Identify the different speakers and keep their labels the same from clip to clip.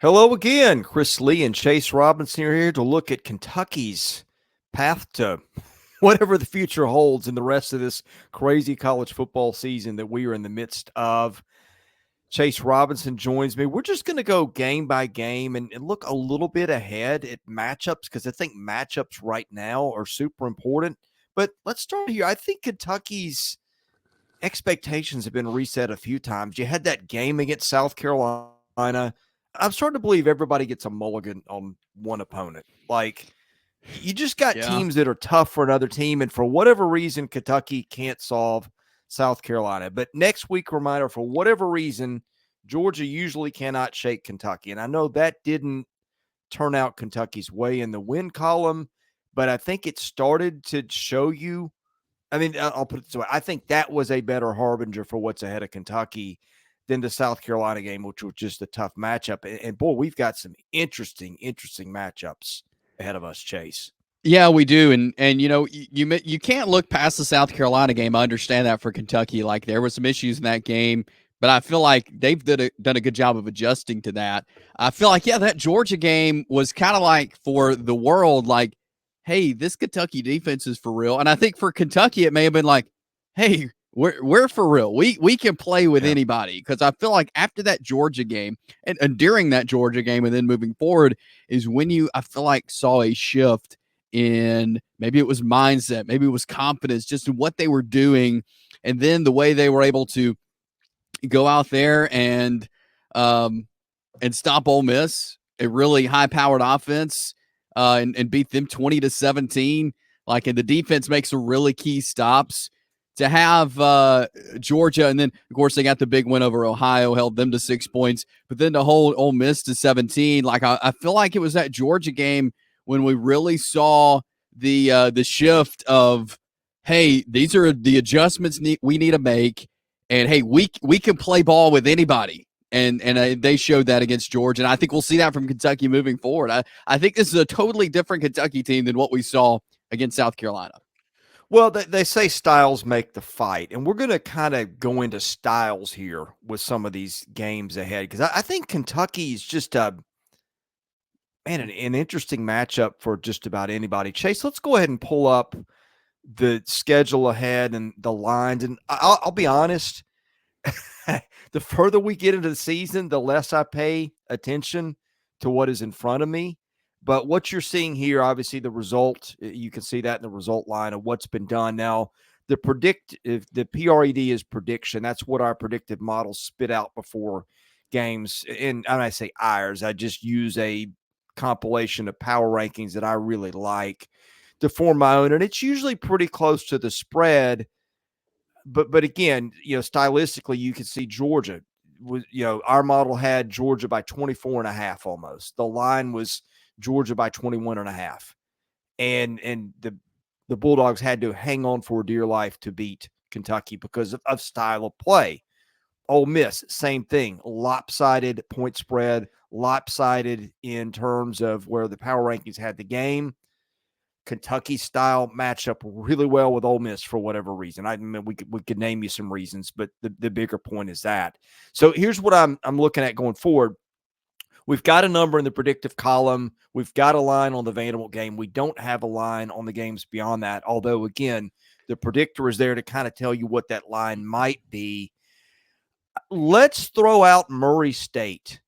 Speaker 1: Hello again. Chris Lee and Chase Robinson are here to look at Kentucky's path to whatever the future holds in the rest of this crazy college football season that we are in the midst of. Chase Robinson joins me. We're just going to go game by game and look a little bit ahead at matchups because I think matchups right now are super important. But let's start here. I think Kentucky's expectations have been reset a few times. You had that game against South Carolina. I'm starting to believe everybody gets a mulligan on one opponent. Like, you just got
Speaker 2: Yeah.
Speaker 1: teams that are tough for another team, and for whatever reason, Kentucky can't solve South Carolina. But next week, reminder, for whatever reason, Georgia usually cannot shake Kentucky. And I know that didn't turn out Kentucky's way in the win column, but I think it started to show you. I mean, I'll put it this way. I think that was a better harbinger for what's ahead of Kentucky than the South Carolina game, which was just a tough matchup. And boy, we've got some interesting matchups ahead of us, Chase.
Speaker 2: Yeah, we do, and you can't look past the South Carolina game. I understand that for Kentucky, like there was some issues in that game, but I feel like they've done a good job of adjusting to that. I feel like that Georgia game was kind of like for the world, like, hey, this Kentucky defense is for real, and I think for Kentucky it may have been like, hey, we're for real. We can play with anybody because I feel like after that Georgia game and during that Georgia game and then moving forward is when I feel like saw a shift in maybe it was mindset, maybe it was confidence, just in what they were doing, and then the way they were able to go out there and stop Ole Miss, a really high-powered offense, and beat them 20-17. Like, and the defense makes some really key stops. To have Georgia, and then of course they got the big win over Ohio, held them to 6 points, but then to hold Ole Miss to 17. Like I feel like it was that Georgia game when we really saw the shift of, hey, these are the adjustments we need to make, and hey, we can play ball with anybody, and they showed that against Georgia, and I think we'll see that from Kentucky moving forward. I think this is a totally different Kentucky team than what we saw against South Carolina.
Speaker 1: Well, they say styles make the fight, and we're going to kind of go into styles here with some of these games ahead because I think Kentucky is just an interesting matchup for just about anybody. Chase, let's go ahead and pull up the schedule ahead and the lines. And I'll be honest, the further we get into the season, the less I pay attention to what is in front of me. But what you're seeing here, obviously, the result, you can see that in the result line of what's been done. Now, the PRED is prediction. That's what our predictive models spit out before games. And when I say ours, I just use a compilation of power rankings that I really like to form my own. And it's usually pretty close to the spread. But again, stylistically, you can see Georgia was, our model had Georgia by 24 and a half almost. The line was Georgia by 21 and a half. And the Bulldogs had to hang on for dear life to beat Kentucky because of style of play. Ole Miss, same thing. Lopsided point spread, lopsided in terms of where the power rankings had the game. Kentucky style matchup really well with Ole Miss for whatever reason. I mean, we could name you some reasons, but the bigger point is that. So here's what I'm looking at going forward. We've got a number in the predictive column. We've got a line on the Vanderbilt game. We don't have a line on the games beyond that. Although, again, the predictor is there to kind of tell you what that line might be. Let's throw out Murray State.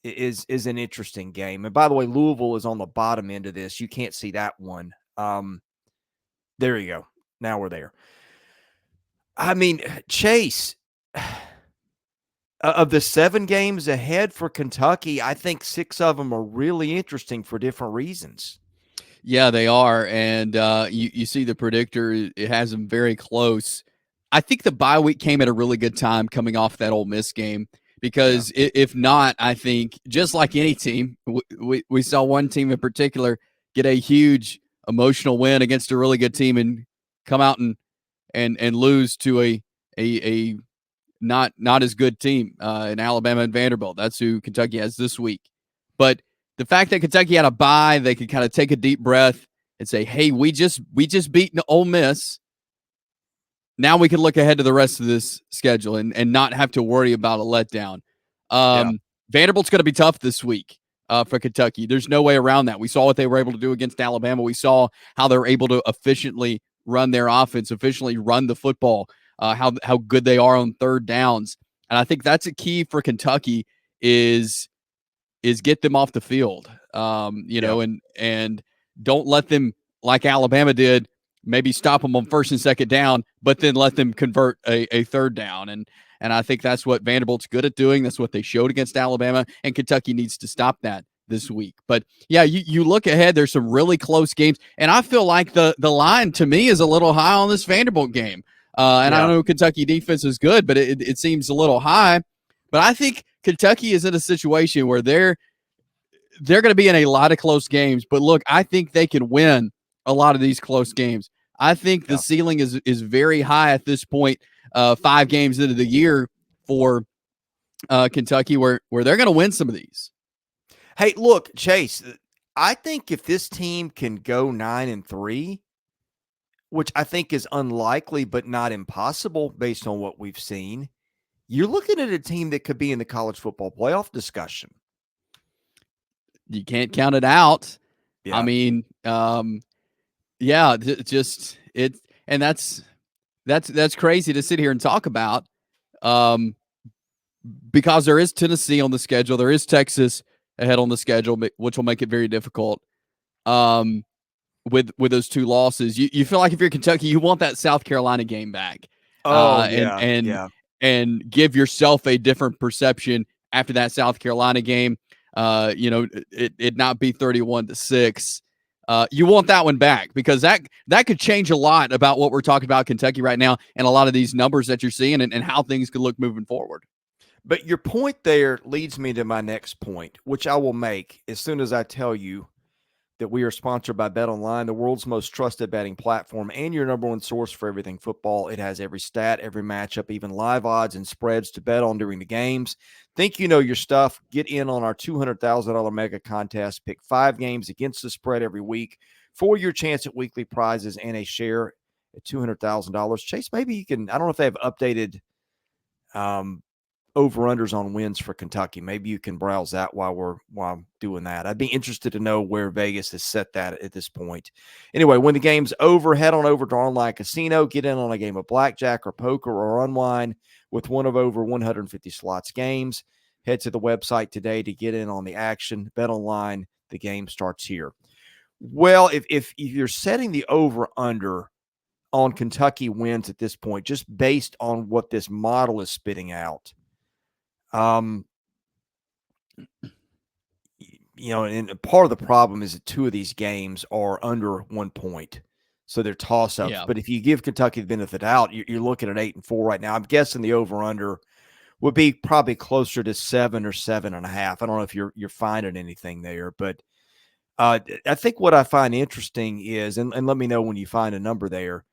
Speaker 1: Is an interesting game. And by the way, Louisville is on the bottom end of this. You can't see that one. There you go. Now we're there. I mean, Chase, of the 7 games ahead for Kentucky, I think 6 of them are really interesting for different reasons.
Speaker 2: Yeah, they are. And you see the predictor, it has them very close. I think the bye week came at a really good time coming off that Ole Miss game. Because if not, I think just like any team, we saw one team in particular get a huge emotional win against a really good team and come out and lose to a not as good team in Alabama and Vanderbilt. That's who Kentucky has this week. But the fact that Kentucky had a bye, they could kind of take a deep breath and say, "Hey, we just beat Ole Miss. Now we can look ahead to the rest of this schedule and not have to worry about a letdown." Vanderbilt's going to be tough this week for Kentucky. There's no way around that. We saw what they were able to do against Alabama. We saw how they're able to efficiently run their offense, efficiently run the football, how good they are on third downs. And I think that's a key for Kentucky is get them off the field. And don't let them, like Alabama did, maybe stop them on first and second down, but then let them convert a third down. And I think that's what Vanderbilt's good at doing. That's what they showed against Alabama, and Kentucky needs to stop that this week. But yeah, you look ahead, there's some really close games, and I feel like the line to me is a little high on this Vanderbilt game. And I know Kentucky defense is good, but it seems a little high. But I think Kentucky is in a situation where they're going to be in a lot of close games. But look, I think they can win a lot of these close games. I think the ceiling is very high at this point, 5 games into the year for Kentucky, where they're going to win some of these.
Speaker 1: Hey, look, Chase, I think if this team can go 9-3, which I think is unlikely but not impossible based on what we've seen, you're looking at a team that could be in the college football playoff discussion.
Speaker 2: You can't count it out.
Speaker 1: Yeah.
Speaker 2: I mean, just it, and that's crazy to sit here and talk about, because there is Tennessee on the schedule, there is Texas ahead on the schedule, which will make it very difficult. With those 2 losses, you feel like if you're Kentucky, you want that South Carolina game back. And give yourself a different perception after that South Carolina game. It not be 31-6. You want that one back, because that could change a lot about what we're talking about Kentucky right now, and a lot of these numbers that you're seeing, and how things could look moving forward.
Speaker 1: But your point there leads me to my next point, which I will make as soon as I tell you that we are sponsored by BetOnline, the world's most trusted betting platform and your number one source for everything football. It has every stat, every matchup, even live odds and spreads to bet on during the games. Think you know your stuff? Get in on our $200,000 mega contest. Pick 5 games against the spread every week for your chance at weekly prizes and a share at $200,000. Chase, maybe you can, I don't know if they have updated over-unders on wins for Kentucky. Maybe you can browse that while I'm doing that. I'd be interested to know where Vegas has set that at this point. Anyway, when the game's over, head on over to Online Casino, get in on a game of blackjack or poker, or unwind with one of over 150 slots games. Head to the website today to get in on the action. Bet online, the game starts here. Well, if you're setting the over-under on Kentucky wins at this point, just based on what this model is spitting out, and part of the problem is that 2 of these games are under 1 point, so they're toss-ups. Yeah. But if you give Kentucky the benefit of the doubt, you're looking at 8-4 right now. I'm guessing the over/under would be probably closer to 7 or 7.5. I don't know if you're finding anything there, but I think what I find interesting is, and let me know when you find a number there,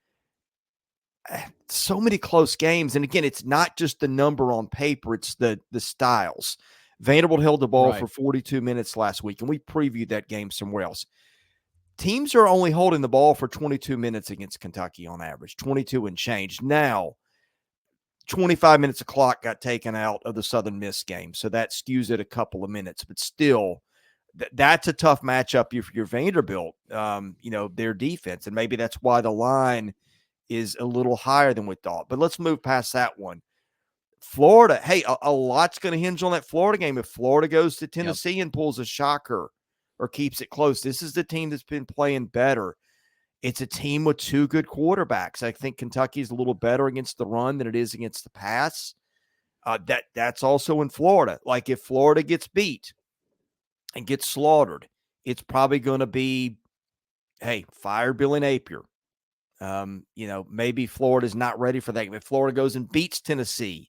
Speaker 1: so many close games. And again, it's not just the number on paper, it's the styles. Vanderbilt held the ball for 42 minutes last week, and we previewed that game somewhere else. Teams are only holding the ball for 22 minutes against Kentucky on average, 22 and change. Now, 25 minutes of clock got taken out of the Southern Miss game, so that skews it a couple of minutes. But still, that's a tough matchup if you're Vanderbilt, their defense, and maybe that's why the line is a little higher than we thought. But let's move past that one. Florida, hey, a lot's going to hinge on that Florida game. If Florida goes to Tennessee and pulls a shocker or keeps it close, this is the team that's been playing better. It's a team with 2 good quarterbacks. I think Kentucky's a little better against the run than it is against the pass. That's also in Florida. Like, if Florida gets beat and gets slaughtered, it's probably going to be, hey, fire Billy Napier. Maybe Florida's not ready for that. If Florida goes and beats Tennessee,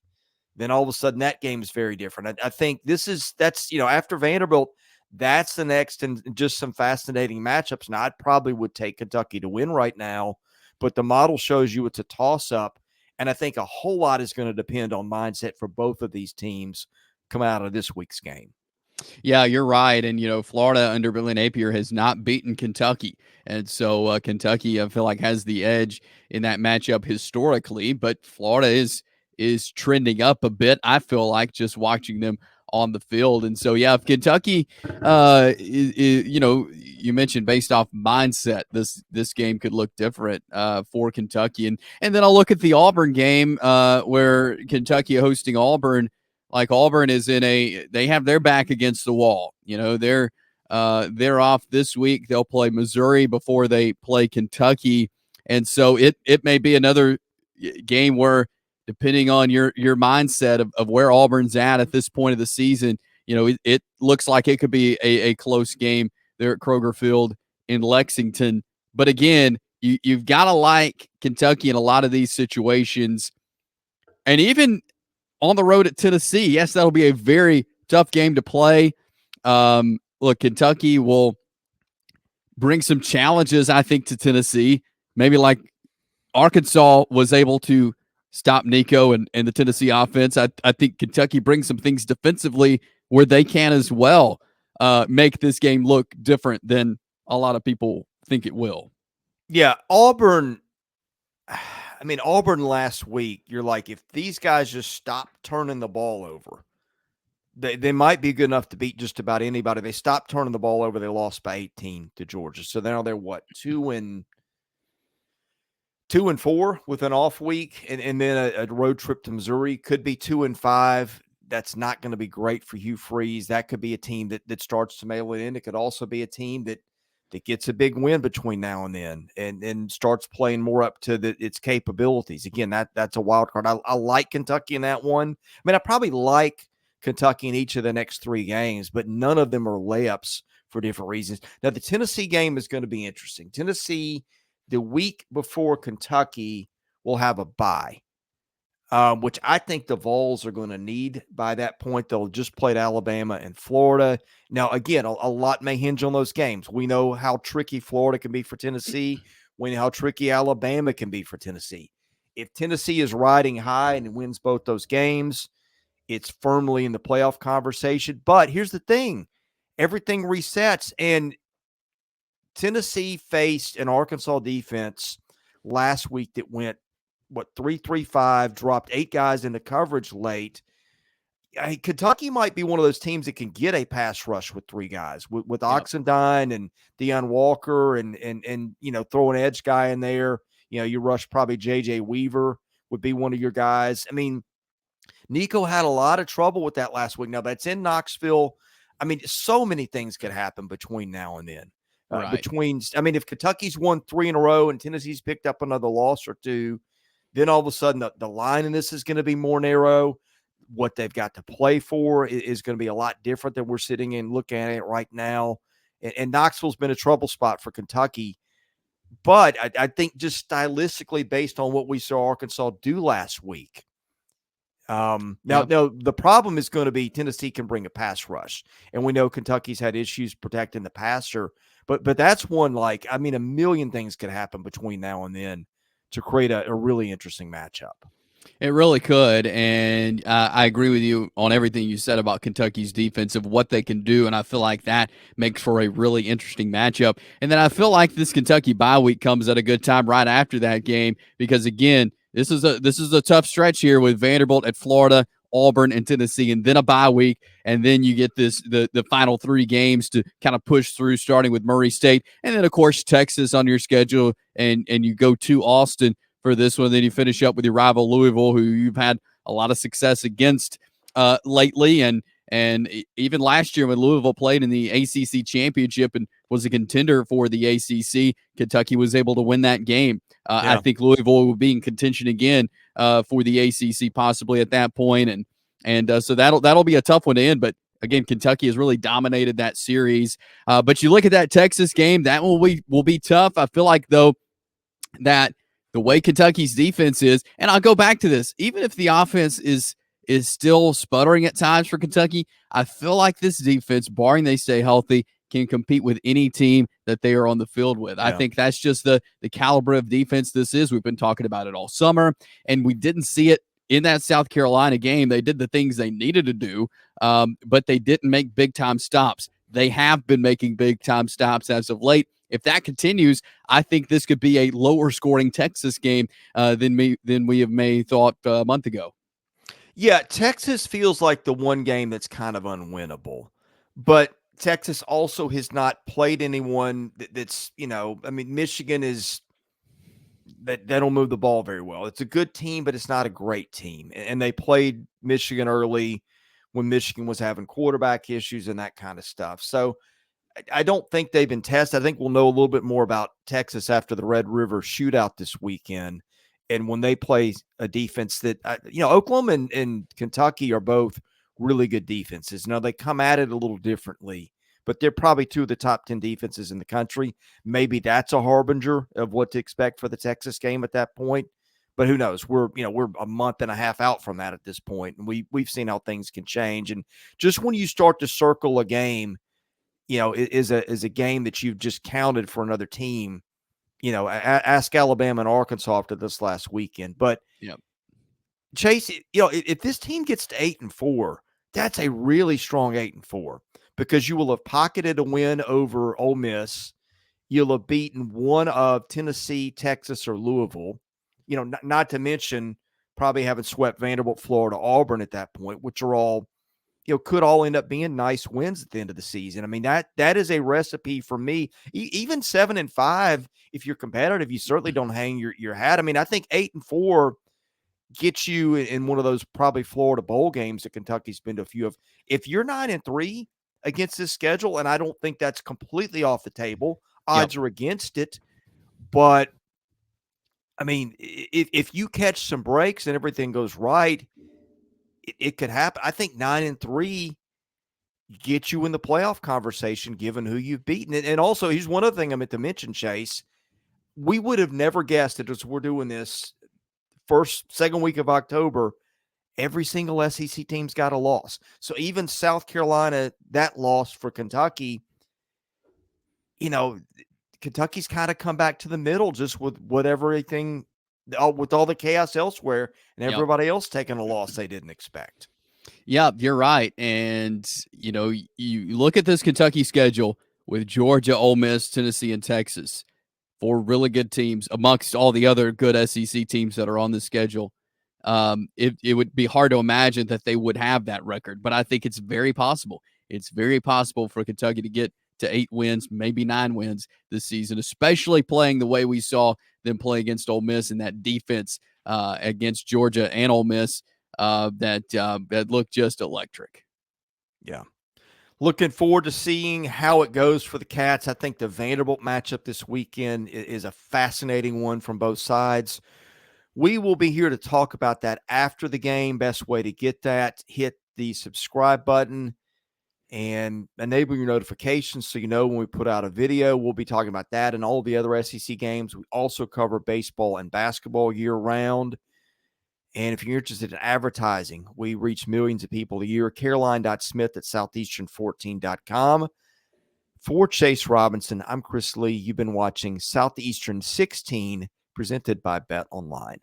Speaker 1: then all of a sudden that game is very different. I think that's after Vanderbilt, that's the next, and just some fascinating matchups. Now, I probably would take Kentucky to win right now, but the model shows you it's a toss-up, and I think a whole lot is going to depend on mindset for both of these teams coming out of this week's game.
Speaker 2: Yeah, you're right. And, Florida under Billy Napier has not beaten Kentucky. And so Kentucky, I feel like, has the edge in that matchup historically. But Florida is trending up a bit, I feel like, just watching them on the field. And so, yeah, if Kentucky, you mentioned based off mindset, this game could look different for Kentucky. And then I'll look at the Auburn game where Kentucky hosting Auburn. Like Auburn is they have their back against the wall. They're off this week. They'll play Missouri before they play Kentucky. And so it may be another game where, depending on your mindset of where Auburn's at this point of the season, it looks like it could be a close game there at Kroger Field in Lexington. But again, you've got to like Kentucky in a lot of these situations. And even on the road at Tennessee, yes, that'll be a very tough game to play. Look, Kentucky will bring some challenges, I think, to Tennessee. Maybe like Arkansas was able to stop Nico and the Tennessee offense. I think Kentucky brings some things defensively where they can as well make this game look different than a lot of people think it will.
Speaker 1: Yeah, Auburn last week, you're like, if these guys just stop turning the ball over, they might be good enough to beat just about anybody. They stopped turning the ball over. They lost by 18 to Georgia. So now they're what, 2-4 with an off week, and then a road trip to Missouri. Could be 2-5. That's not going to be great for Hugh Freeze. That could be a team that starts to mail it in. It could also be a team that gets a big win between now and then and starts playing more up to its capabilities. Again, that's a wild card. I like Kentucky in that one. I mean, I probably like Kentucky in each of the next 3 games, but none of them are layups for different reasons. Now, the Tennessee game is going to be interesting. Tennessee, the week before Kentucky, will have a bye, which I think the Vols are going to need by that point. They'll just played Alabama and Florida. Now, again, a lot may hinge on those games. We know how tricky Florida can be for Tennessee. We know how tricky Alabama can be for Tennessee. If Tennessee is riding high and wins both those games, it's firmly in the playoff conversation. But here's the thing. Everything resets, and Tennessee faced an Arkansas defense last week that went, 3-3-5, dropped 8 guys into coverage late. Kentucky might be one of those teams that can get a pass rush with 3 guys, with Oxendine and Deion Walker and throw an edge guy in there. You rush probably J.J. Weaver would be one of your guys. I mean, Nico had a lot of trouble with that last week. Now, that's in Knoxville. I mean, so many things could happen between now and then.
Speaker 2: Right.
Speaker 1: If Kentucky's won 3 in a row and Tennessee's picked up another loss or 2, then all of a sudden the line in this is going to be more narrow. What they've got to play for is going to be a lot different than we're sitting and looking at it right now. And Knoxville's been a trouble spot for Kentucky. But I think just stylistically, based on what we saw Arkansas do last week, now, the problem is going to be Tennessee can bring a pass rush, and we know Kentucky's had issues protecting the passer. But that's one, a million things could happen between now and then to create a really interesting matchup.
Speaker 2: It really could, and I agree with you on everything you said about Kentucky's defense, of what they can do, and I feel like that makes for a really interesting matchup. And then I feel like this Kentucky bye week comes at a good time right after that game, because again, this is a tough stretch here with Vanderbilt at Florida, Auburn, and Tennessee, and then a bye week, and then you get the final 3 games to kind of push through, starting with Murray State, and then of course Texas on your schedule, and you go to Austin for this one. Then you finish up with your rival Louisville, who you've had a lot of success against lately, and even last year when Louisville played in the ACC championship and was a contender for the ACC, Kentucky was able to win that game. I think Louisville will be in contention again for the ACC possibly at that point, and so that'll be a tough one to end. But again, Kentucky has really dominated that series. But you look at that Texas game, that will be tough. I feel like though that the way Kentucky's defense is, and I'll go back to this, even if the offense is still sputtering at times for Kentucky, I feel like this defense, barring they stay healthy, can compete with any team that they are on the field with. Yeah. I think that's just the caliber of defense this is. We've been talking about it all summer, and we didn't see it in that South Carolina game. They did the things they needed to do, but they didn't make big-time stops. They have been making big-time stops as of late. If that continues, I think this could be a lower-scoring Texas game than we may thought a month ago.
Speaker 1: Yeah, Texas feels like the one game that's kind of unwinnable, but Texas also has not played anyone that's, I mean, Michigan is that they don't move the ball very well. It's a good team, but it's not a great team. And they played Michigan early when Michigan was having quarterback issues and that kind of stuff. So I don't think they've been tested. I think we'll know a little bit more about Texas after the Red River shootout this weekend. And when they play a defense that, Oklahoma and Kentucky are both really good defenses. Now, they come at it a little differently, but they're probably two of the top 10 defenses in the country. Maybe that's a harbinger of what to expect for the Texas game at that point. But who knows? We're a month and a half out from that at this point, and we've seen how things can change. And just when you start to circle a game, is a game that you've just counted for another team. Ask Alabama and Arkansas after this last weekend. But
Speaker 2: Yep.
Speaker 1: Chase, if this team gets to 8-4, that's a really strong 8-4 because you will have pocketed a win over Ole Miss. You'll have beaten one of Tennessee, Texas, or Louisville. Not to mention probably having swept Vanderbilt, Florida, Auburn at that point, which are all could all end up being nice wins at the end of the season. I mean, that is a recipe for me. Even 7-5, if you're competitive, you certainly don't hang your hat. I mean, I think 8-4 gets you in one of those probably Florida bowl games that Kentucky's been to a few of. If you're 9-3 against this schedule, and I don't think that's completely off the table, odds are against it. But I mean, if you catch some breaks and everything goes right, it could happen. I think 9-3 get you in the playoff conversation given who you've beaten. And also, here's one other thing I meant to mention, Chase. We would have never guessed it as we're doing this second week of October. Every single SEC team's got a loss. So even South Carolina, that loss for Kentucky, Kentucky's kind of come back to the middle just with with all the chaos elsewhere and everybody else taking a loss they didn't expect.
Speaker 2: Yeah, you're right. And, you look at this Kentucky schedule with Georgia, Ole Miss, Tennessee, and Texas, four really good teams amongst all the other good SEC teams that are on the schedule. It would be hard to imagine that they would have that record, but I think it's very possible. It's very possible for Kentucky to get to 8 wins, maybe 9 wins this season, especially playing the way we saw them play against Ole Miss and that defense against Georgia and Ole Miss that looked just electric.
Speaker 1: Yeah. Looking forward to seeing how it goes for the Cats. I think the Vanderbilt matchup this weekend is a fascinating one from both sides. We will be here to talk about that after the game. Best way to get that, hit the subscribe button and enable your notifications so you know when we put out a video. We'll be talking about that and all the other SEC games. We also cover baseball and basketball year-round. And if you're interested in advertising, we reach millions of people a year. Caroline.smith@southeastern14.com. For Chase Robinson, I'm Chris Lee. You've been watching Southeastern 16, presented by Bet Online.